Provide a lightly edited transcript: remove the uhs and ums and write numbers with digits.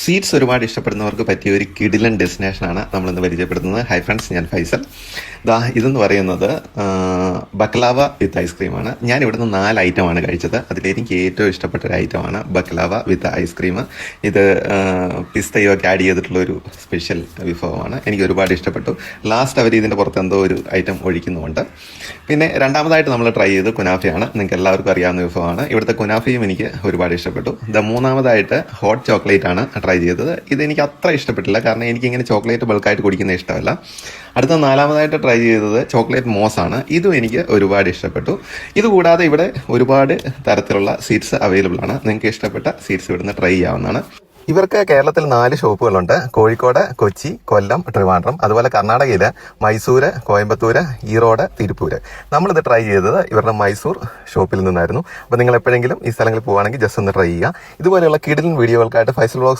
Sweets ഒരുപാട് ഇഷ്ടപ്പെടുന്നവർക്ക് പറ്റിയ ഒരു കിടിലൻ ഡെസ്റ്റിനേഷനാണ് നമ്മളിന്ന് പരിചയപ്പെടുത്തുന്നത്. ഹൈ ഫ്രണ്ട്സ്, ഞാൻ ഫൈസൽ. ഇതെന്ന് പറയുന്നത് ബക്ലാവ വിത്ത് ഐസ്ക്രീമാണ്. ഞാൻ ഇവിടുന്ന് 4 ഐറ്റമാണ് കഴിച്ചത്. അതിലെനിക്ക് ഏറ്റവും ഇഷ്ടപ്പെട്ട ഒരു ഐറ്റമാണ് ബക്ലാവ വിത്ത് ഐസ്ക്രീം. ഇത് പിസ്തയൊക്കെ ആഡ് ചെയ്തിട്ടുള്ളൊരു സ്പെഷ്യൽ വിഭവമാണ്. എനിക്ക് ഒരുപാട് ഇഷ്ടപ്പെട്ടു. ലാസ്റ്റ് അവർ ഇതിൻ്റെ പുറത്ത് എന്തോ ഒരു ഐറ്റം ഒഴിക്കുന്നുമുണ്ട്. പിന്നെ രണ്ടാമതായിട്ട് നമ്മൾ ട്രൈ ചെയ്ത് കുനാഫയാണ്. നിങ്ങൾക്ക് എല്ലാവർക്കും അറിയാവുന്ന വിഭവമാണ്. ഇവിടുത്തെ കുനാഫയും എനിക്ക് ഒരുപാട് ഇഷ്ടപ്പെട്ടു. മൂന്നാമതായിട്ട് ഹോട്ട് ചോക്ലേറ്റ് ആണ് ട്രൈ ചെയ്തത്. ഇതെനിക്ക് അത്ര ഇഷ്ടപ്പെട്ടില്ല, കാരണം എനിക്കിങ്ങനെ ചോക്ലേറ്റ് ബൾക്കായിട്ട് കുടിക്കുന്നത് ഇഷ്ടമല്ല. അടുത്ത 4മതായിട്ട് ട്രൈ ചെയ്തത് ചോക്ലേറ്റ് മോസാണ്. ഇതും എനിക്ക് ഒരുപാട് ഇഷ്ടപ്പെട്ടു. ഇതുകൂടാതെ ഇവിടെ ഒരുപാട് തരത്തിലുള്ള സ്വീറ്റ്സ് അവൈലബിൾ ആണ്. നിങ്ങൾക്ക് ഇഷ്ടപ്പെട്ട സ്വീറ്റ്സ് ഇവിടുന്ന് ട്രൈ ചെയ്യാവുന്നതാണ്. ഇവർക്ക് കേരളത്തിൽ 4 ഷോപ്പുകളുണ്ട്: കോഴിക്കോട്, കൊച്ചി, കൊല്ലം, ട്രിവാൻഡ്രം. അതുപോലെ കർണാടകയിൽ മൈസൂര്, കോയമ്പത്തൂര്, ഈറോഡ്, തിരുപ്പൂര്. നമ്മളിത് ട്രൈ ചെയ്തത് ഇവരുടെ മൈസൂർ ഷോപ്പിൽ നിന്നായിരുന്നു. അപ്പോൾ നിങ്ങൾ എപ്പോഴെങ്കിലും ഈ സ്ഥലങ്ങളിൽ പോവുകയാണെങ്കിൽ ജസ്റ്റ് ഒന്ന് ട്രൈ ചെയ്യുക. ഇതുപോലെയുള്ള കിടിലൻ വീഡിയോകൾക്കായിട്ട് ഫൈസൽ വ്ളോഗ്സ്